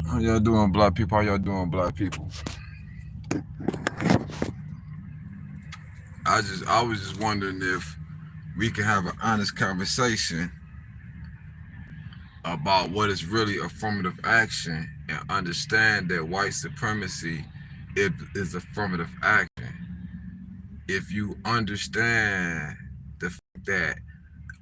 How y'all doing, black people? How y'all doing, black people? I was just wondering if we can have an honest conversation about what is really affirmative action and understand that white supremacy is affirmative action. If you understand the fact that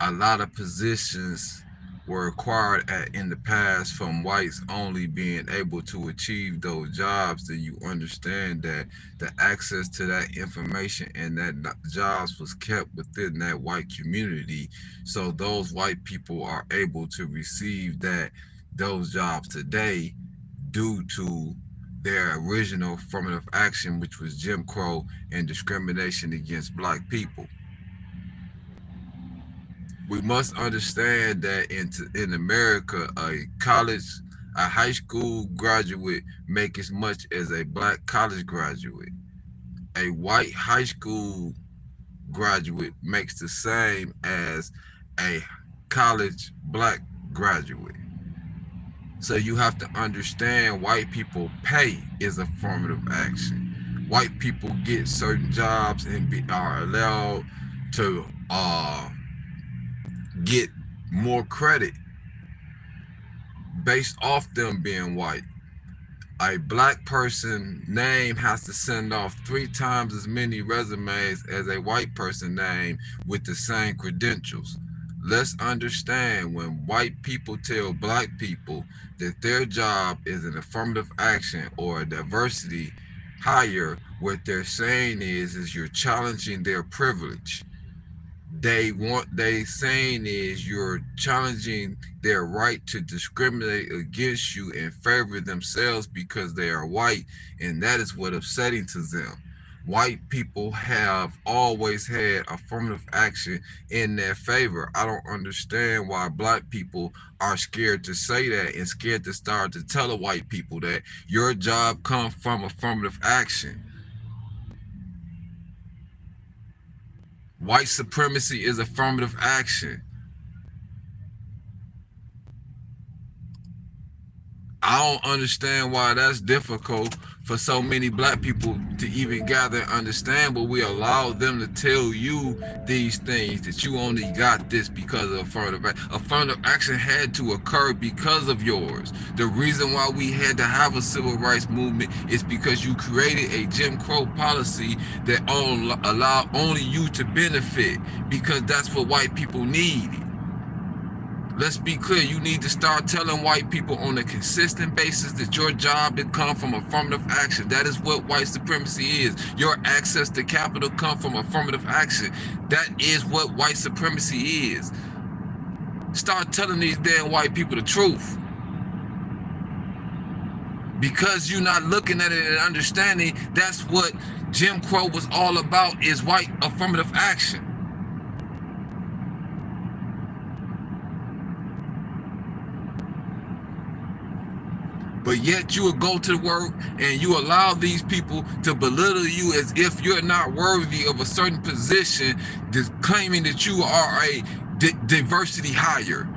a lot of positions were acquired in the past from whites only being able to achieve those jobs, then you understand that the access to that information and that jobs was kept within that white community. So those white people are able to receive those jobs today due to their original affirmative action, which was Jim Crow and discrimination against black people. We must understand that in America, a high school graduate make as much as a black college graduate. A white high school graduate makes the same as a college black graduate. So you have to understand white people pay is affirmative action. White people get certain jobs and are allowed to get more credit based off them being white. A black person name has to send off 3 times as many resumes as a white person name with the same credentials. Let's understand, when white people tell black people that their job is an affirmative action or a diversity hire, what they're saying is you're challenging their privilege. They saying is you're challenging their right to discriminate against you and favor themselves because they are white, and that is what upsetting to them. White people have always had affirmative action in their favor. I don't understand why black people are scared to say that and scared to start to tell the white people that your job comes from affirmative action. White supremacy is affirmative action. I don't understand why that's difficult for so many black people to even gather and understand, but we allow them to tell you these things, that you only got this because of affirmative action. Affirmative action had to occur because of yours. The reason why we had to have a civil rights movement is because you created a Jim Crow policy that allowed only you to benefit, because that's what white people needed. Let's be clear, you need to start telling white people on a consistent basis that your job did come from affirmative action. That is what white supremacy is. Your access to capital come from affirmative action. That is what white supremacy is. Start telling these damn white people the truth. Because you're not looking at it and understanding that's what Jim Crow was all about, is white affirmative action. But yet you will go to work and you allow these people to belittle you as if you're not worthy of a certain position, claiming that you are a diversity hire.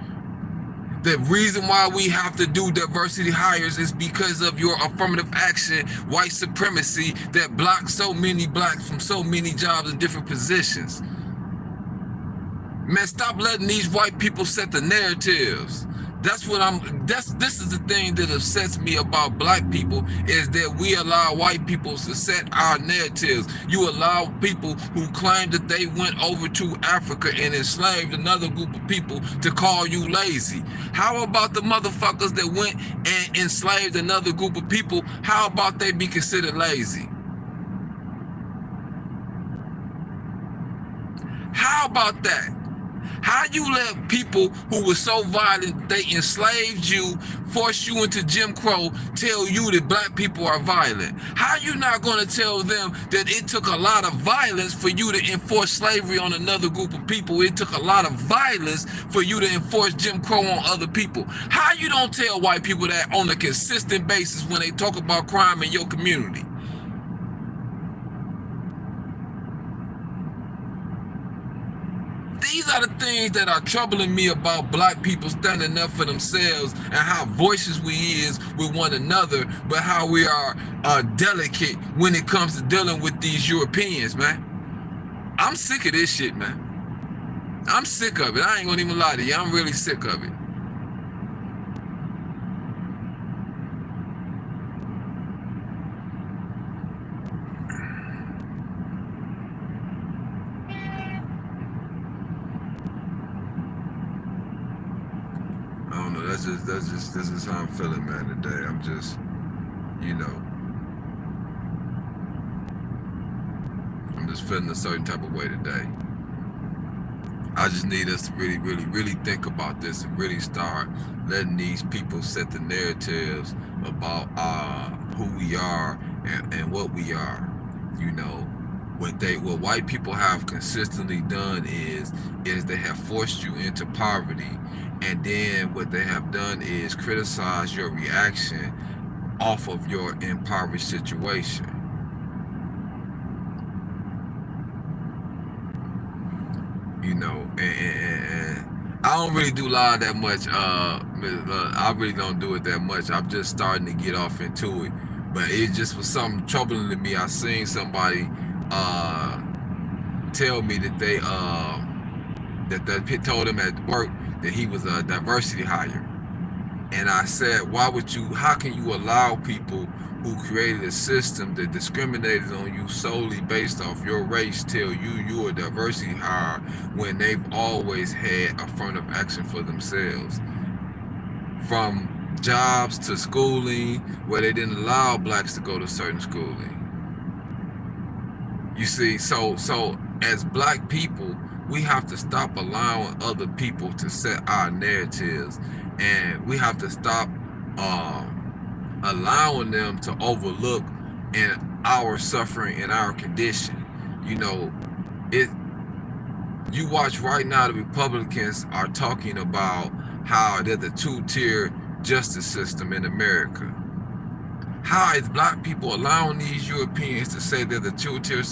The reason why we have to do diversity hires is because of your affirmative action, white supremacy, that blocks so many blacks from so many jobs and different positions. Man, stop letting these white people set the narratives. This is the thing that upsets me about black people, is that we allow white people to set our narratives. You allow people who claim that they went over to Africa and enslaved another group of people to call you lazy. How about the motherfuckers that went and enslaved another group of people? How about they be considered lazy? How about that? How you let people who were so violent, they enslaved you, forced you into Jim Crow, tell you that black people are violent? How you not going to tell them that it took a lot of violence for you to enforce slavery on another group of people? It took a lot of violence for you to enforce Jim Crow on other people. How you don't tell white people that on a consistent basis when they talk about crime in your community? These are the things that are troubling me about black people standing up for themselves and how voices we is with one another, but how we are delicate when it comes to dealing with these Europeans, man. I'm sick of this shit, man. I'm sick of it. I ain't gonna even lie to you. I'm really sick of it. I don't know. This is how I'm feeling, man. Today, I'm just, you know, I'm just feeling a certain type of way today. I just need us to really, really, really think about this and really start letting these people set the narratives about who we are and what we are. You know, what white people have consistently done is they have forced you into poverty, and then what they have done is criticize your reaction off of your impoverished situation. You know, and I don't really do live that much. I really don't do it that much. I'm just starting to get off into it, but it just was something troubling to me. I seen somebody tell me that they told him at work that he was a diversity hire, and I said, how can you allow people who created a system that discriminated on you solely based off your race tell you're a diversity hire when they've always had affirmative action for themselves? From jobs to schooling, where they didn't allow blacks to go to certain schooling. You see, so as black people, we have to stop allowing other people to set our narratives, and we have to stop allowing them to overlook in our suffering and our condition. You know, you watch right now, the Republicans are talking about how they're the two-tier justice system in America. How is black people allowing these Europeans to say they're the two-tier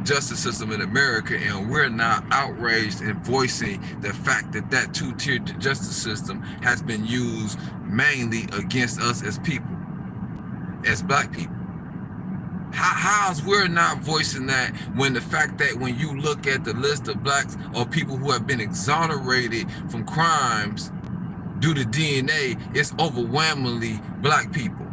justice system in America, and we're not outraged in voicing the fact that two-tier justice system has been used mainly against us as people, as black people? How's we're not voicing that when the fact that when you look at the list of blacks or people who have been exonerated from crimes due to DNA, it's overwhelmingly black people?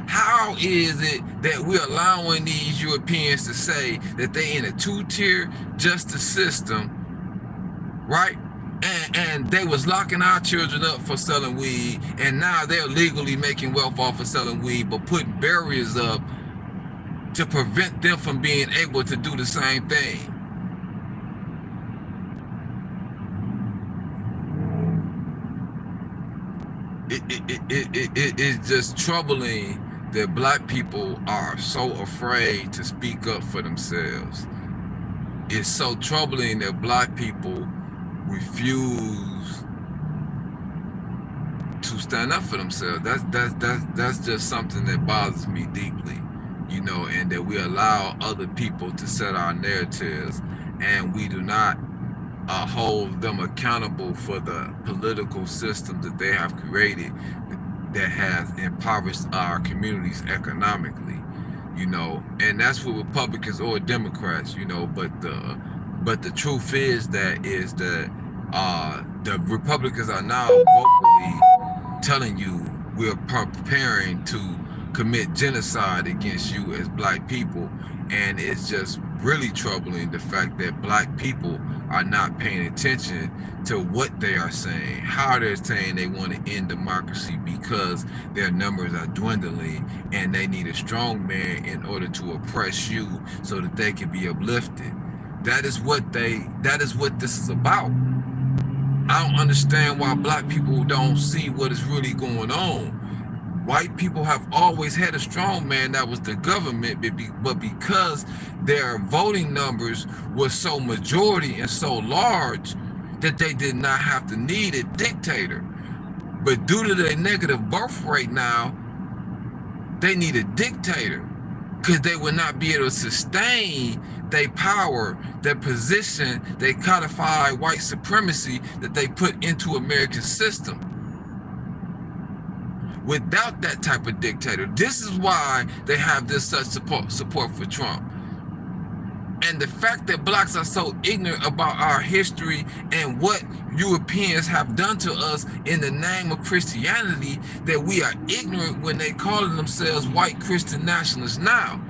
How is it that we're allowing these Europeans to say that they in a two-tier justice system, right? And they was locking our children up for selling weed, and now they're legally making wealth off of selling weed, but putting barriers up to prevent them from being able to do the same thing? It's just troubling that black people are so afraid to speak up for themselves. It's so troubling that black people refuse to stand up for themselves. That's just something that bothers me deeply, you know, and that we allow other people to set our narratives, and we do not hold them accountable for the political system that they have created that has impoverished our communities economically, you know. And that's for Republicans or Democrats, you know. But the truth is that the Republicans are now vocally telling you we're preparing to commit genocide against you as black people. And it's just really troubling the fact that black people are not paying attention to what they are saying, how they're saying they want to end democracy because their numbers are dwindling and they need a strong man in order to oppress you so that they can be uplifted. That is what this is about. I don't understand why black people don't see what is really going on. White people have always had a strong man that was the government, but because their voting numbers were so majority and so large that they did not have to need a dictator. But due to their negative birth rate now, they need a dictator. because they will not be able to sustain their power, their position, their codified white supremacy that they put into American system. Without that type of dictator, this is why they have this such support for Trump. And the fact that blacks are so ignorant about our history and what Europeans have done to us in the name of Christianity, that we are ignorant when they call themselves white Christian nationalists now.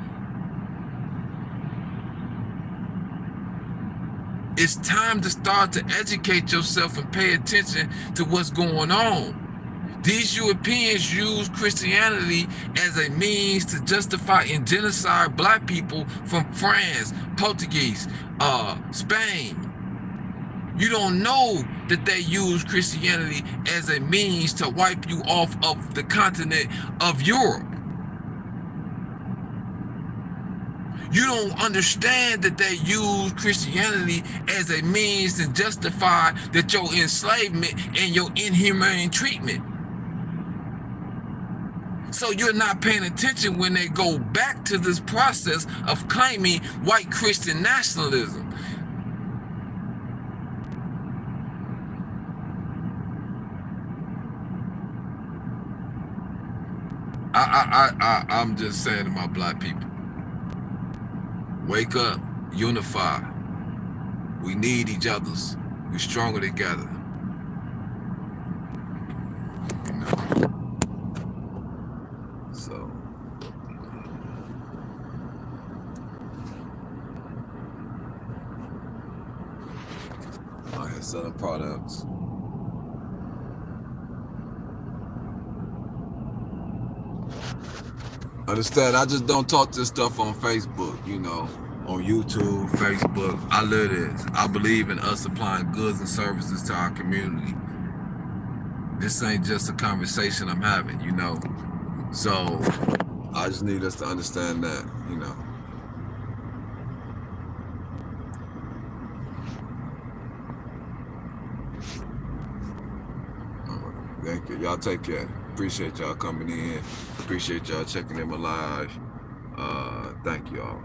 It's time to start to educate yourself and pay attention to what's going on. These Europeans use Christianity as a means to justify and genocide black people from France, Portuguese, Spain. You don't know that they use Christianity as a means to wipe you off of the continent of Europe. You don't understand that they use Christianity as a means to justify that your enslavement and your inhumane treatment. So you're not paying attention when they go back to this process of claiming white Christian nationalism. I'm just saying to my black people, wake up, unify. We need each other's. We're stronger together. You know. So I have selling products. Understand, I just don't talk this stuff on Facebook, you know, on YouTube, Facebook. I live this. I believe in us supplying goods and services to our community. This ain't just a conversation I'm having, you know. So I just need us to understand that, you know. All right. Thank you. Y'all take care. Appreciate y'all coming in. Appreciate y'all checking in my live. Thank y'all.